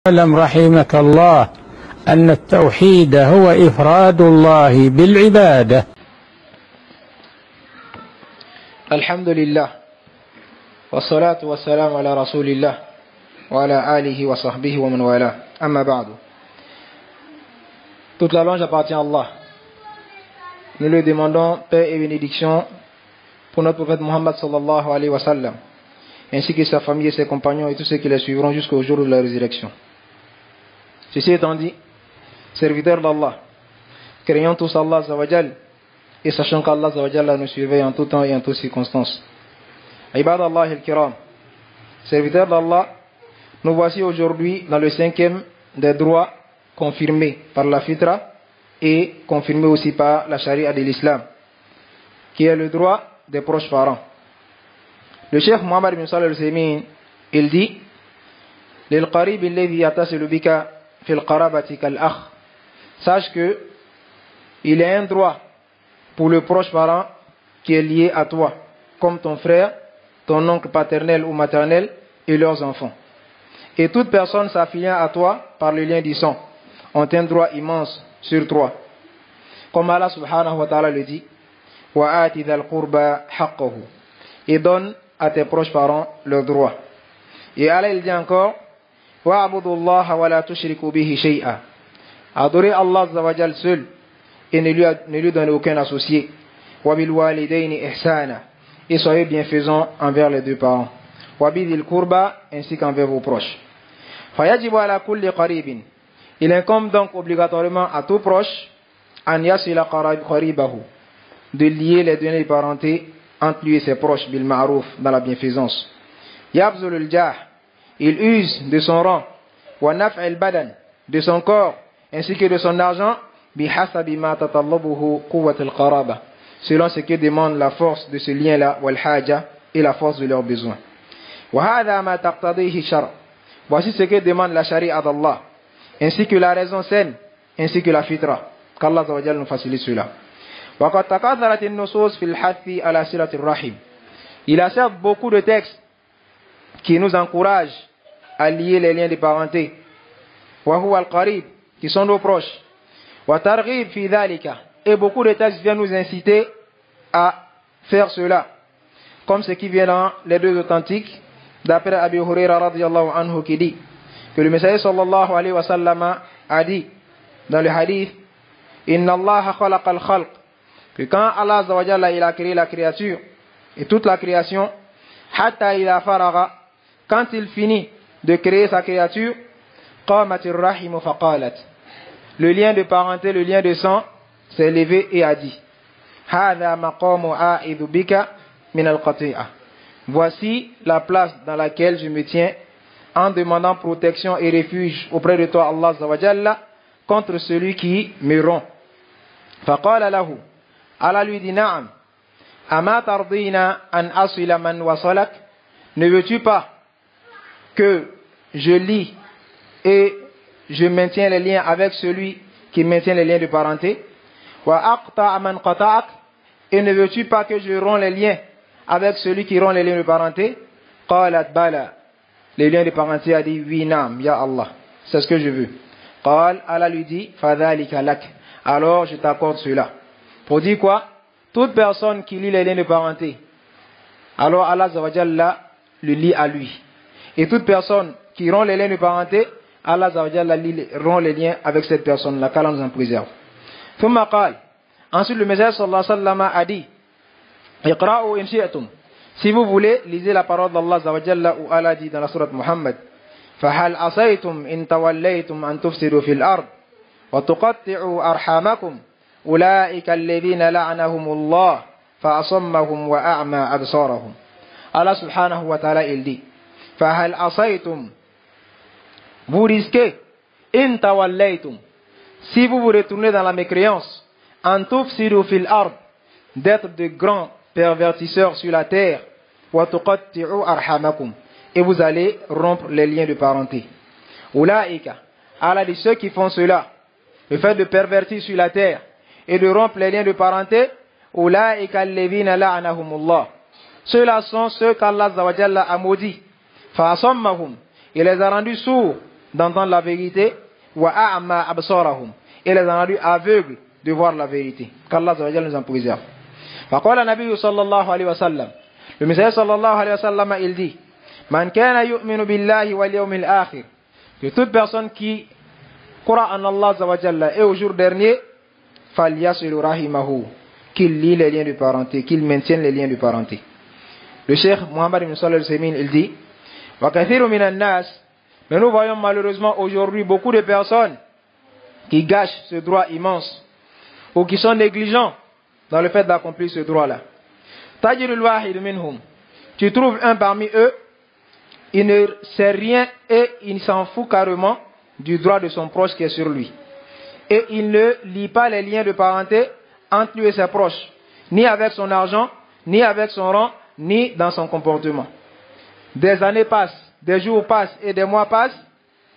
اعلم رحمك الله أن التوحيد هو إفراد الله بالعبادة. الحمد لله والصلاة والسلام على رسول الله وعلى آله وصحبه ومن والاه. أما بعد. Toute la louange appartient à Allah. Nous lui demandons paix et bénédiction pour notre prophète Muhammad sallallahu alayhi wa sallam, ainsi que sa famille et ses compagnons et tous ceux qui les suivront jusqu'au jour de la résurrection. Ceci étant dit, serviteurs d'Allah, craignons tous Allah Azza wa Jal et sachant qu'Allah Azza wa Jal nous surveille en tout temps et en toutes circonstances. Ibad Allah al-Kiram, serviteurs d'Allah, nous voici aujourd'hui dans le 5e des droits confirmés par la fitra et confirmés aussi par la charia de l'islam, qui est le droit des proches parents. Le cheikh Muhammad bin Salih al-Usaymin, il dit: Lil qarib alladhi yatasilu bika fil qarabati kal akh. Sache que il y a un droit pour le proche parent qui est lié à toi, comme ton frère, ton oncle paternel ou maternel et leurs enfants. Et toute personne s'affiliant à toi par le lien du sang ont un droit immense sur toi. Comme Allah subhanahu wa ta'ala le dit: Wa ati dhal qurba haqqahu. Et donne à tes proches parents leurs droits. Et Allah il dit encore: Wa abudullaha wa la tushriku bihi shay'a. Adorez Allah Azza wa Jal seul et ne lui donnez aucun associé. Wa bil walidayni ihsana. Et soyez bienfaisants envers les deux parents. Wa bidil qurba, ainsi qu'envers vos proches. Fayajibu ala kulli qaribin. Il incombe donc obligatoirement à tout proche an yasila qaribahu, de lier les liens de parenté entre lui et ses proches bil ma'ruf, dans la bienfaisance. Yabzul al-jah, il use de son rang, wa naf'a al-badan, de son corps ainsi que de son argent, bihasabi ma tatallabuhu quwwat al-qaraba, selon ce que demande la force de ce lien-là, wal haja, et la force de leurs besoins. Wa hadha ma taqtadihi shar, voici ce que demande la charia d'Allah, ainsi que la raison saine, ainsi que la fitra. Qu'Allah Azza wa Jalla nous facilite cela. Wa qad taqaddarat an-nusus fil hathi ala silati ar-rahim. Il y a certes beaucoup de textes qui nous encouragent à lier les liens de parenté. Wa huwa al-qarib, qui sont nos proches. Wa targhib fi dhalika, et beaucoup de textes viennent nous inciter à faire cela, comme ce qui vient dans les deux authentiques d'après Abi Huraira radiyallahu anhu, qui dit que le messager sallallahu alayhi wa sallam a dit dans le hadith: Inna Allah khalaqa al-khalq, que quand Allah Azza wa Jalla il a créé la créature et toute la création, hatta ila faraga, quand il finit de créer sa créature, qamat ar-rahim faqalat, le lien de parenté, le lien de sang s'est levé et a dit: hadha maqamu a'idhu bika min al-qati'ah, voici la place dans laquelle je me tiens en demandant protection et refuge auprès de toi, Allah Azza wa Jalla, contre celui qui me rompt. Faqala lahu, Allah lui dit: Na'am, ama tardina an asila man wasalak, ne veux-tu pas que je lie et je maintiens les liens avec celui qui maintient les liens de parenté? Wa aqta man qata'ak, et ne veux-tu pas que je romps les liens avec celui qui rompt les liens de parenté? Qalat bala, les liens de parenté a dit: oui, naam, ya Allah, c'est ce que je veux. Qal, Allah lui dit: fadhalika lak, alors je t'accorde cela. Pour dire quoi? Toute personne qui lie les liens de parenté, alors Allah Azza wa Jalla le lie à lui. Et toute personne qui rompt les liens de parenté, Allah Azza wa Jalla rompt les liens avec cette personne-là, qu'Allah nous en préserve. Thumma qal, ensuite le messager sallallahu alayhi wa sallam a dit: iqra'u in shi'tum, si vous voulez, lisez la parole d'Allah Azza wa Jalla, où Allah dit dans la sourate Muhammad: فهل عصيتم إن توليتم أن تفسدوا في الأرض وتقطعوا أرحامكم أولئك الذين لعنهم الله فأصمهم وأعمى أبصارهم. Allah subhanahu wa ta'ala il dit: فهل عصيتم, vous risquez, إن توليتم, si vous vous retournez dans la mécréance, أن تفسدوا في الأرض, d'être de grands pervertisseurs sur la terre, وتقطعوا أرحامكم, et vous allez rompre les liens de parenté. Ulaika, Allah dit: ceux qui font cela, le fait de pervertir sur la terre et de rompre les liens de parenté, ulaika alladhina la'anahumullah, ceux-là sont ceux qu'Allah Azza wa Jalla a maudits. Fa asammahum, il les a rendus sourds d'entendre la vérité, wa a'ma absarahum, et les a rendus aveugles de voir la vérité. Qu'Allah nous en préserve. Faqala Nabi sallallahu alayhi wa sallam, le messager sallallahu alayhi wa sallam, il dit, man kana yu'minu billahi wal yawmil akhir, que toute personne qui croit en Allah azza wa jalla et au jour dernier, falyasilu rahimahu, qu'il lie les liens de parenté, qu'il maintienne les liens de parenté. Le cheikh Muhammad ibn Salih al-Saymin, il dit, wa kathiru minan nas, mais nous voyons malheureusement aujourd'hui beaucoup de personnes qui gâchent ce droit immense ou qui sont négligents dans le fait d'accomplir ce droit-là. Tajidul wahid minhum, tu trouves un parmi eux, il ne sait rien et il s'en fout carrément du droit de son proche qui est sur lui. Et il ne lie pas les liens de parenté entre lui et ses proches, ni avec son argent, ni avec son rang, ni dans son comportement. Des années passent, des jours passent et des mois passent,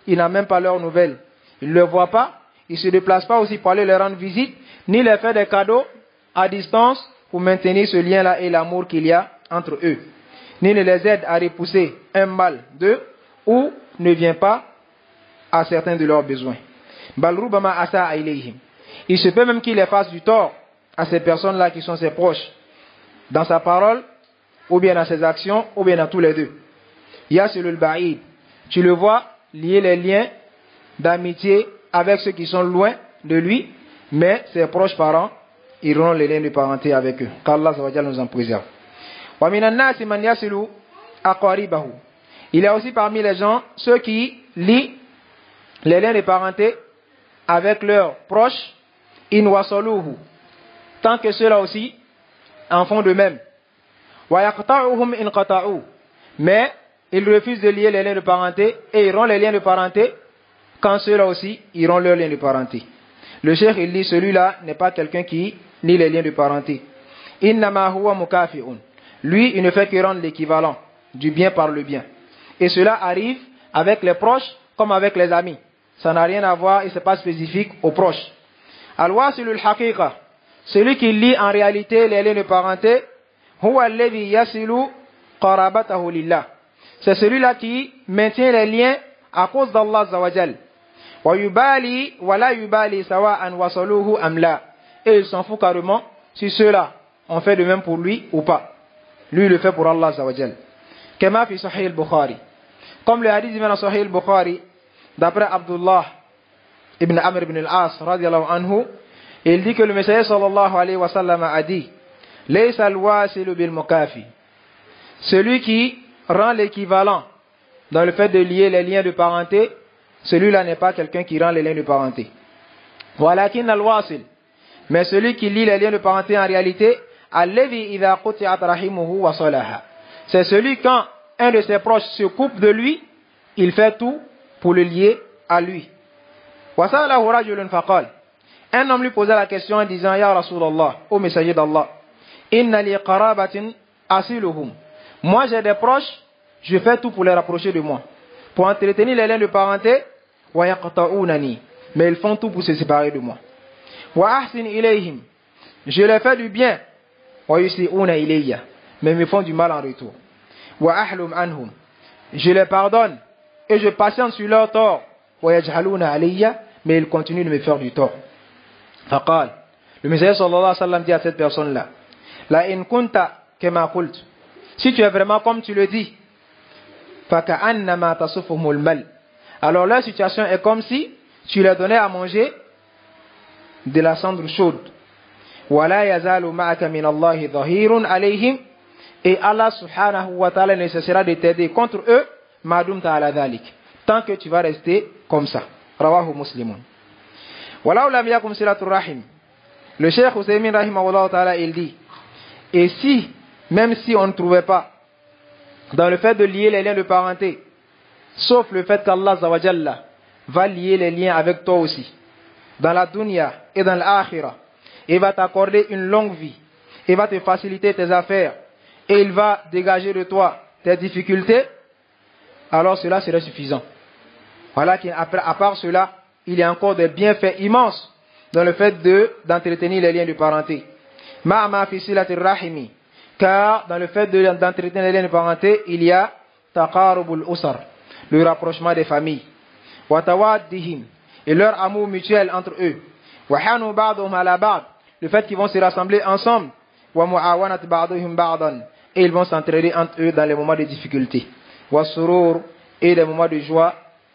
il n'a même pas leurs nouvelles. Il ne les voit pas, il ne se déplace pas aussi pour aller leur rendre visite, ni leur faire des cadeaux à distance pour maintenir ce lien-là et l'amour qu'il y a entre eux. Ni ne les aide à repousser un mal d'eux, ou ne vient pas à certains de leurs besoins. Il se peut même qu'il les fasse du tort à ces personnes-là qui sont ses proches, dans sa parole, ou bien dans ses actions, ou bien dans tous les deux. Yasilul ba'id, tu le vois lier les liens d'amitié avec ceux qui sont loin de lui, mais ses proches parents iront les liens de parenté avec eux. Qu'Allah nous en préserve. Il y a aussi parmi les gens ceux qui lient les liens de parenté avec leurs proches, in wasaluhu, tant que ceux-là aussi en font de même. Mais ils refusent de lier les liens de parenté et iront les liens de parenté quand ceux-là aussi iront leurs liens de parenté. Le cheikh il dit, celui-là n'est pas quelqu'un qui lie les liens de parenté. Innama huwa mukafi'un. Lui, il ne fait que rendre l'équivalent du bien par le bien. Et cela arrive avec les proches comme avec les amis. Ça n'a rien à voir et ce n'est pas spécifique aux proches. Al-wasilul haqiqa, celui qui lie en réalité les liens de parenté, huwa alladhi yasilu qarabatahu lillah. C'est celui-là qui maintient les liens à cause d'Allah azza wa jal. Wa yubali wa la yubali sawa'an wasaluhu am la. Et il s'en fout carrément si ceux-là ont fait de même pour lui ou pas. Lui, il le fait pour Allah azza wa jal. Kama fi Sahih al-Bukhari. Comme le hadith vient dans Sahih al-Bukhari, d'après Abdullah ibn Amr ibn al-As radiyallahu anhu, il dit que le Messager sallallahu alayhi wa sallam a dit, laysa al-wasilu bil mukafi, celui qui rend l'équivalent dans le fait de lier les liens de parenté, celui-là n'est pas quelqu'un qui rend les liens de parenté. Walakin al-wasil, mais celui qui lie les liens de parenté en réalité, alladhi idha quti'at rahimuhu wa salaha, c'est celui quand un de ses proches se coupe de lui, il fait tout pour le lier à lui. Wasalahu rajulun faqal, un homme lui posait la question en disant, ya Rasulallah, ô messager d'Allah, inna li qarabatin asiluhum, moi j'ai des proches, je fais tout pour les rapprocher de moi, pour entretenir les liens de parenté, wa yaqta'unani, mais ils font tout pour se séparer de moi. Wa ahsin ilayhim, je les fais du bien, wa yusi'una ilayya, mais ils me font du mal en retour. Wa ahlum anhum, je les pardonne et je patiente sur leur tort. Wa yajhaluna alayya, mais ils continuent de me faire du tort. Faqal, le Messager sallallahu alayhi wa sallam dit à cette personne-là, la in kunta kama qult, si tu es vraiment comme tu le dis, faka'annama tasufhumul mal, alors leur situation est comme si tu leur donnais à manger de la cendre chaude. Wala yazalu ma'aka min Allahi dhahirun alayhim, et Allah subhanahu wa ta'ala ne cessera de t'aider contre eux, madumta ala dhalik, tant que tu vas rester comme ça. Rawahu Muslimun. Wala lam yakum silatur rahim. Le Cheikh Ousaymin rahimahullah ta'ala il dit, et si, même si on ne trouvait pas dans le fait de lier les liens de parenté, sauf le fait qu'Allah azza wa jalla va lier les liens avec toi aussi, dans la dunya et dans l'akhirah, et va t'accorder une longue vie, et va te faciliter tes affaires, et il va dégager de toi tes difficultés, alors cela serait suffisant. Voilà qu'à part cela, il y a encore des bienfaits immenses dans le fait d'entretenir les liens de parenté. Ma'ama fi silatir rahimi, car dans le fait d'entretenir les liens de parenté, il y a taqarubul usar, le rapprochement des familles. wa tawaddihim, et leur amour mutuel entre eux, wa hanu ba'dhum ala ba'd, le fait qu'ils vont se rassembler ensemble, wa mu'awanat ba'dhum ba'dan, et ils vont s'entraider entre eux dans les moments de difficulté, wa surur, et les moments de joie,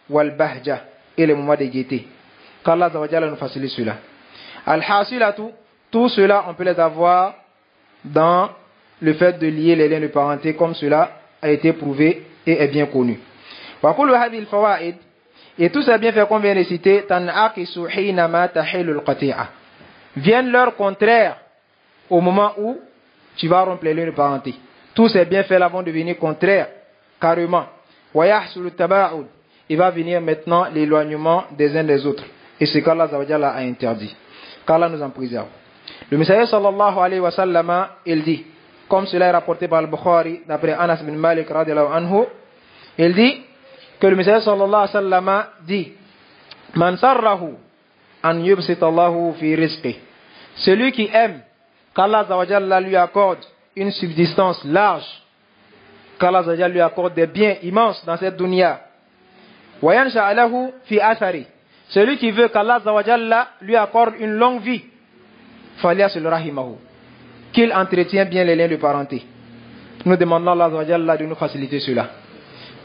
wal bahja, et les moments de gaieté. Qu'Allah Azza wa Jalla nous facilite cela. Al-hasilatu, tout cela on peut les avoir dans le fait de lier les liens de parenté, comme cela a été prouvé et est bien connu. Wa kullu hadhihi al-fawaid, et tous ces bienfaits qu'on vient de citer, tan'aqisu hinama tahilu al-qati'a, viennent leur contraire au moment où tu vas rompre les liens de parenté. Tous ces bienfaits là vont devenir contraires carrément. Wa yahsul al-taba'ud, il va venir maintenant l'éloignement des uns des autres, et c'est qu'Allah Azza wa Jalla a interdit. Qu'Allah nous en préserve. Le Messager sallallahu alayhi wa sallam, il dit, comme cela est rapporté par Al-Bukhari d'après Anas bin Malik radiyallahu anhu, il dit que le Messager sallallahu alayhi wa sallam dit: Man sarrahu an yubsit Allahu fi rizqi, celui qui aime qu'Allah Azza wa Jalla lui accorde une subsistance large, qu'Allah Azza wa Jalla lui accorde des biens immenses dans cette dunya, wa yansha lahu fi athari, celui qui veut qu'Allah Azza wa Jalla lui accorde une longue vie, falyasil rahimahu, qu'il entretient bien les liens de parenté. Nous demandons à Allah Azza wa Jalla de nous faciliter cela.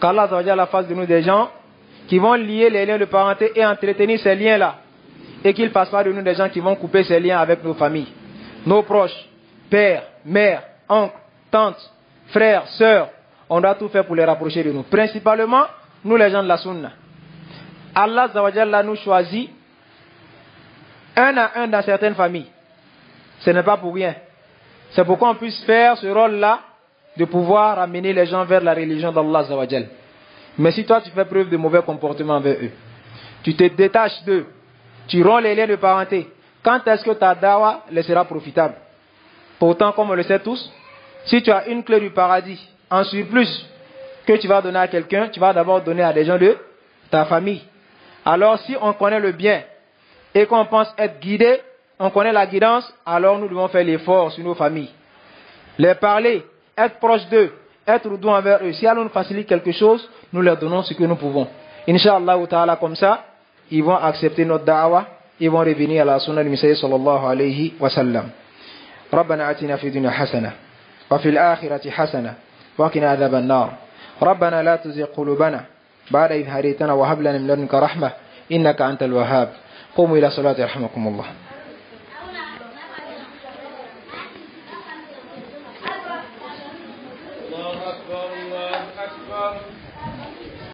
Qu'Allah Azza wa Jalla fasse de nous des gens qui vont lier les liens de parenté et entretenir ces liens-là, et qu'il ne fasse pas de nous des gens qui vont couper ces liens avec nos familles, nos proches, pères, mères, oncles, tantes, frères, sœurs. On doit tout faire pour les rapprocher de nous. Principalement, nous les gens de la Sunna. Allah Azza wa Jalla nous choisit un à un dans certaines familles. Ce n'est pas pour rien. C'est pour qu'on puisse faire ce rôle-là de pouvoir amener les gens vers la religion d'Allah Azza wa Jalla. Mais si toi tu fais preuve de mauvais comportement envers eux, tu te détaches d'eux, tu romps les liens de parenté, quand est-ce que ta dawa les sera profitable? Pourtant, comme on le sait tous, si tu as une clé du paradis en surplus que tu vas donner à quelqu'un, tu vas d'abord donner à des gens de ta famille. Alors si on connaît le bien et qu'on pense être guidé, on connaît la guidance, alors nous devons faire l'effort sur nos familles. Les parler, être proche d'eux, être doux envers eux. Si Allah nous facilite quelque chose, nous leur donnons ce que nous pouvons. Inch'Allah ta'ala, comme ça, ils vont accepter notre da'wah, ils vont revenir à la sunna du Messager sallallahu alayhi wa sallam. ربنا آتنا في الدنيا حسنة وفي الآخرة حسنة وقنا عذاب النار. ربنا لا تزغ قلوبنا بعد إذ هديتنا وهب لنا من لدنك رحمة إنك أنت الوهاب. قوموا إلى صلاة يرحمكم الله.